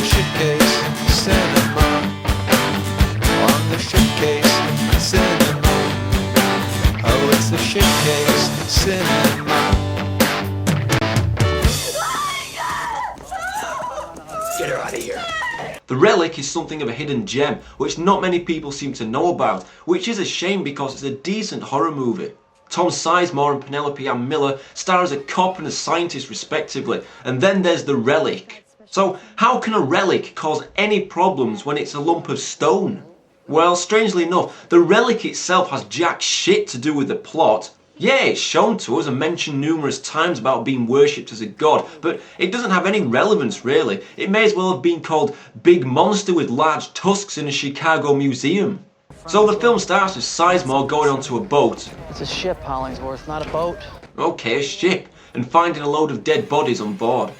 Shitcase Cinema. On the Shitcase Cinema. Oh, it's the Shitcase Cinema. Get her out of here. The Relic is something of a hidden gem, which not many people seem to know about, which is a shame because it's a decent horror movie. Tom Sizemore and Penelope Ann Miller star as a cop and a scientist respectively, and then there's the Relic. So how can a relic cause any problems when it's a lump of stone? Well, strangely enough, the Relic itself has jack shit to do with the plot. Yeah, it's shown to us and mentioned numerous times about being worshipped as a god, but it doesn't have any relevance really. It may as well have been called Big Monster with Large Tusks in a Chicago museum. So the film starts with Sizemore going onto a boat. It's a ship, Hollingsworth, not a boat. Okay, a ship, and finding a load of dead bodies on board.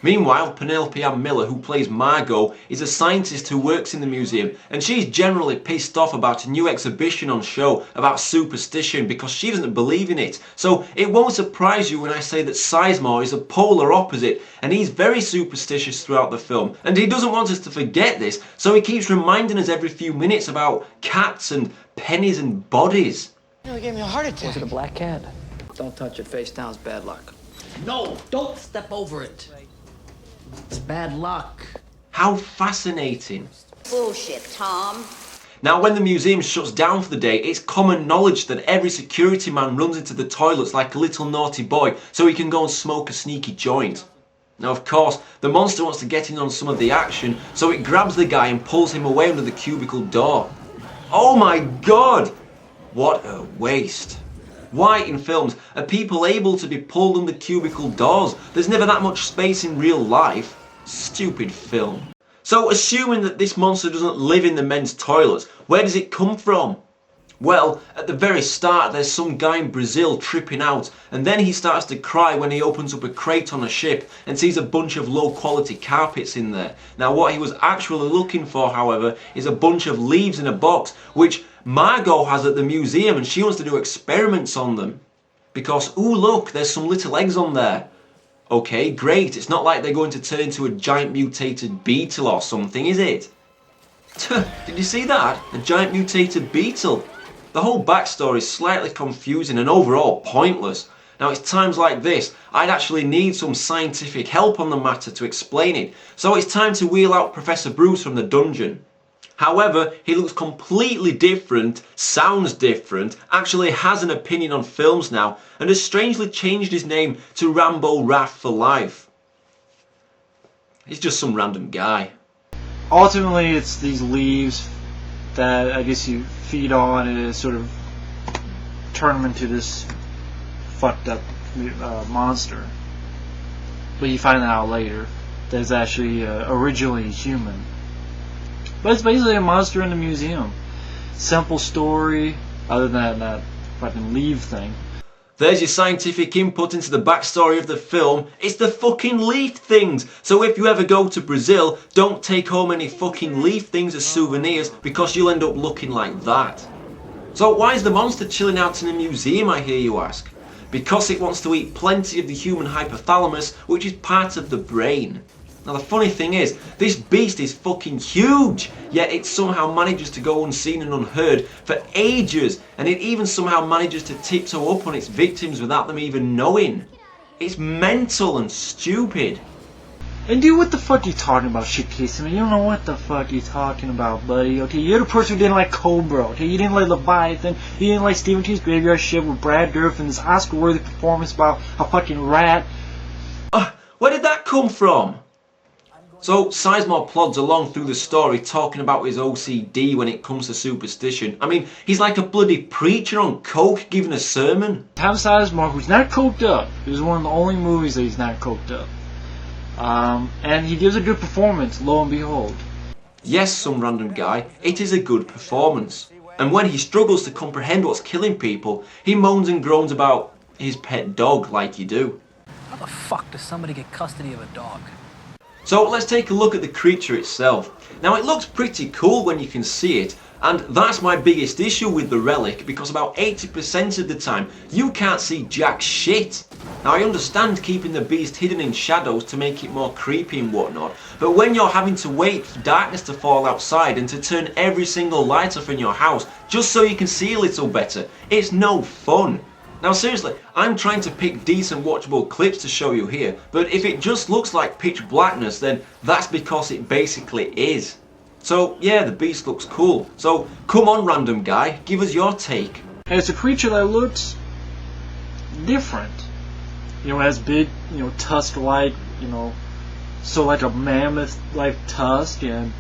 Meanwhile, Penelope Ann Miller, who plays Margot, is a scientist who works in the museum, and she's generally pissed off about a new exhibition on show about superstition because she doesn't believe in it. So it won't surprise you when I say that Sizemore is a polar opposite, and he's very superstitious throughout the film. And he doesn't want us to forget this, so he keeps reminding us every few minutes about cats and pennies and bodies. You nearly gave me a heart attack. Was it a black cat? Don't touch it face down, it's bad luck. No, don't step over it. It's bad luck. How fascinating. Bullshit, Tom. Now when the museum shuts down for the day, it's common knowledge that every security man runs into the toilets like a little naughty boy so he can go and smoke a sneaky joint. Now of course, the monster wants to get in on some of the action, so it grabs the guy and pulls him away under the cubicle door. Oh my god! What a waste. Why in films are people able to be pulled under cubicle doors? There's never that much space in real life. Stupid film. So assuming that this monster doesn't live in the men's toilets, where does it come from? Well, at the very start there's some guy in Brazil tripping out, and then he starts to cry when he opens up a crate on a ship and sees a bunch of low quality carpets in there. Now what he was actually looking for, however, is a bunch of leaves in a box, which Margot has at the museum, and she wants to do experiments on them. Because, ooh look, there's some little eggs on there. Okay, great, it's not like they're going to turn into a giant mutated beetle or something, is it? Did you see that? A giant mutated beetle? The whole backstory is slightly confusing and overall pointless. Now it's times like this, I'd actually need some scientific help on the matter to explain it, so it's time to wheel out Professor Bruce from the dungeon. However, he looks completely different, sounds different, actually has an opinion on films now, and has strangely changed his name to Rambo Wrath for life. He's just some random guy. Ultimately, it's these leaves that I guess you feed on and sort of turn them into this fucked up monster. But you find out later that it's actually originally human. But it's basically a monster in the museum. Simple story, other than that fucking leaf thing. There's your scientific input into the backstory of the film. It's the fucking leaf things. So if you ever go to Brazil, don't take home any fucking leaf things as souvenirs because you'll end up looking like that. So why is the monster chilling out in a museum, I hear you ask? Because it wants to eat plenty of the human hypothalamus, which is part of the brain. Now the funny thing is, this beast is fucking huge, yet it somehow manages to go unseen and unheard for ages, and it even somehow manages to tiptoe up on its victims without them even knowing. It's mental and stupid. And dude, what the fuck are you talking about, Shitcase? I mean, you don't know what the fuck you're talking about, buddy. Okay, you're the person who didn't like Cobra. Okay, you didn't like Leviathan. You didn't like Stephen King's Graveyard Shift with Brad Dourif and this Oscar-worthy performance about a fucking rat. Where did that come from? So Sizemore plods along through the story talking about his OCD when it comes to superstition. I mean, he's like a bloody preacher on coke giving a sermon. Tom Sizemore, who's not coked up. This is one of the only movies that he's not coked up. And he gives a good performance, lo and behold. Yes, some random guy, it is a good performance. And when he struggles to comprehend what's killing people, he moans and groans about his pet dog like you do. How the fuck does somebody get custody of a dog? So let's take a look at the creature itself. Now it looks pretty cool when you can see it, and that's my biggest issue with the Relic, because about 80% of the time you can't see jack shit. Now I understand keeping the beast hidden in shadows to make it more creepy and whatnot, but when you're having to wait for darkness to fall outside and to turn every single light off in your house just so you can see a little better, it's no fun. Now seriously, I'm trying to pick decent watchable clips to show you here, but if it just looks like pitch blackness, then that's because it basically is. So yeah, the beast looks cool. So come on, random guy, give us your take. And it's a creature that looks different. You know, it has big, you know, tusk-like, you know, so like a mammoth-like tusk, and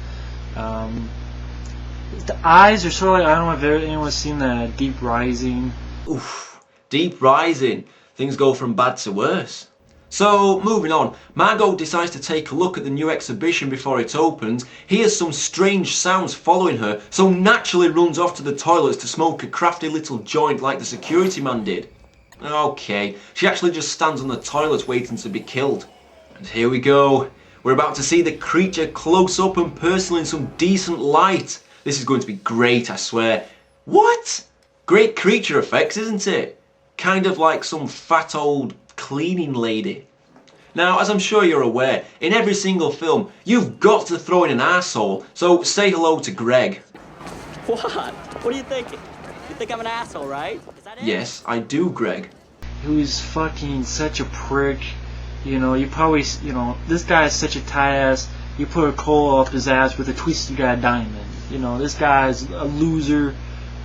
the eyes are sort of like, I don't know if anyone's seen that Deep Rising. Oof. Deep Rising. Things go from bad to worse. So, moving on, Margot decides to take a look at the new exhibition before it opens, hears some strange sounds following her, so naturally runs off to the toilets to smoke a crafty little joint like the security man did. Okay, she actually just stands on the toilet waiting to be killed. And here we go. We're about to see the creature close up and personal in some decent light. This is going to be great, I swear. What? Great creature effects, isn't it? Kind of like some fat old cleaning lady. Now, as I'm sure you're aware, in every single film, you've got to throw in an arsehole, so say hello to Greg. What? What are you thinking? You think I'm an asshole, right? Is that it? Yes, I do, Greg. Who's fucking such a prick. You know, you probably, you know, this guy is such a tight ass. You put a coal up his ass with a twisted guy diamond. You know, this guy's a loser,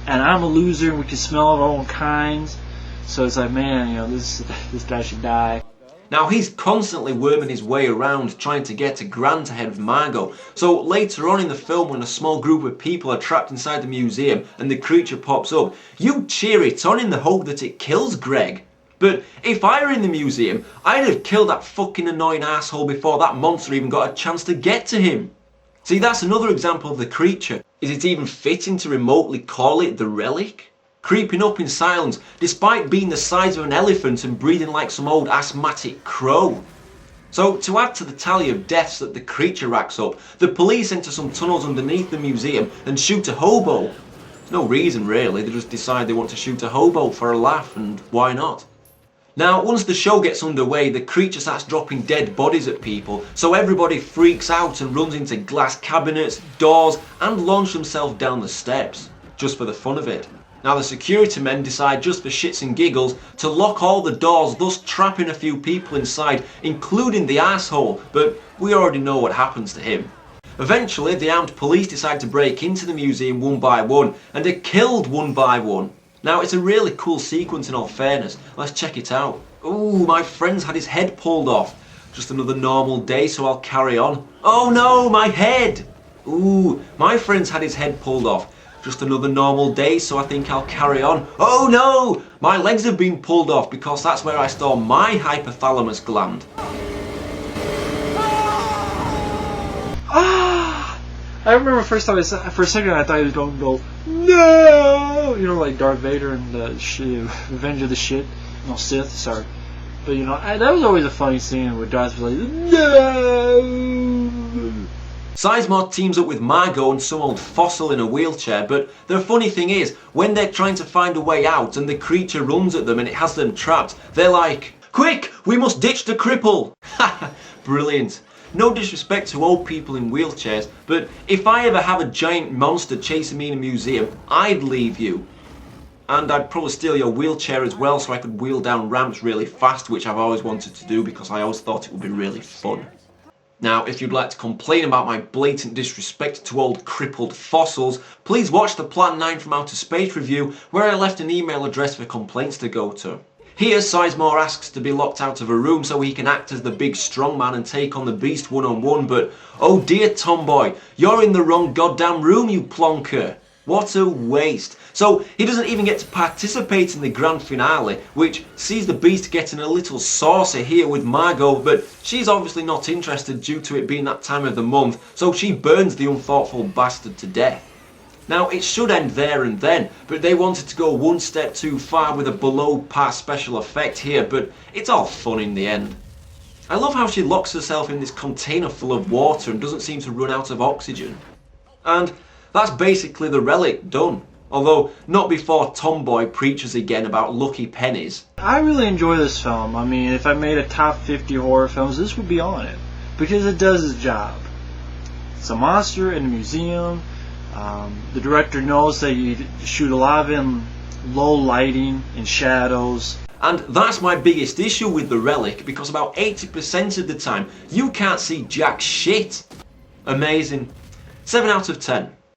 and I'm a loser, and we can smell our own kinds. So it's like, man, you know, this guy should die. Now he's constantly worming his way around trying to get a grant ahead of Margot. So later on in the film, when a small group of people are trapped inside the museum and the creature pops up, you cheer it on in the hope that it kills Greg. But if I were in the museum, I'd have killed that fucking annoying asshole before that monster even got a chance to get to him. See, that's another example of the creature. Is it even fitting to remotely call it the Relic? Creeping up in silence, despite being the size of an elephant and breathing like some old asthmatic crow. So, to add to the tally of deaths that the creature racks up, the police enter some tunnels underneath the museum and shoot a hobo. There's no reason really, they just decide they want to shoot a hobo for a laugh, and why not? Now, once the show gets underway, the creature starts dropping dead bodies at people, so everybody freaks out and runs into glass cabinets, doors, and launch themselves down the steps, just for the fun of it. Now the security men decide, just for shits and giggles, to lock all the doors, thus trapping a few people inside, including the asshole, but we already know what happens to him. Eventually, the armed police decide to break into the museum one by one, and are killed one by one. Now, it's a really cool sequence in all fairness. Let's check it out. Ooh, my friend's had his head pulled off. Just another normal day, so I'll carry on. Oh no, my head! Ooh, my friend's had his head pulled off. Just another normal day, so I think I'll carry on. Oh no! My legs have been pulled off because that's where I store my hypothalamus gland. Ah! I remember first time for a second I thought he was going to go, no! You know, like Darth Vader and Revenge of the Shit. No, Sith, sorry. But you know, that was always a funny scene where Darth was like, no! Sizemore teams up with Margot and some old fossil in a wheelchair, but the funny thing is, when they're trying to find a way out and the creature runs at them and it has them trapped, they're like, quick, we must ditch the cripple! Haha, brilliant. No disrespect to old people in wheelchairs, but if I ever have a giant monster chasing me in a museum, I'd leave you. And I'd probably steal your wheelchair as well so I could wheel down ramps really fast, which I've always wanted to do because I always thought it would be really fun. Now, if you'd like to complain about my blatant disrespect to old crippled fossils, please watch the Plan 9 from Outer Space review where I left an email address for complaints to go to. Here, Sizemore asks to be locked out of a room so he can act as the big strongman and take on the beast one-on-one, but oh dear Tomboy, you're in the wrong goddamn room, you plonker. What a waste. So he doesn't even get to participate in the grand finale, which sees the beast getting a little saucy here with Margot, but she's obviously not interested due to it being that time of the month, so she burns the unthoughtful bastard to death. Now, it should end there and then, but they wanted to go one step too far with a below par special effect here, but it's all fun in the end. I love how she locks herself in this container full of water and doesn't seem to run out of oxygen. And that's basically the Relic done. Although, not before Tomboy preaches again about lucky pennies. I really enjoy this film. I mean, if I made a top 50 horror films, this would be on it. Because it does its job. It's a monster in a museum. The director knows that you shoot a lot of it in low lighting and shadows. And that's my biggest issue with The Relic, because about 80% of the time, you can't see jack shit. Amazing. 7 out of 10.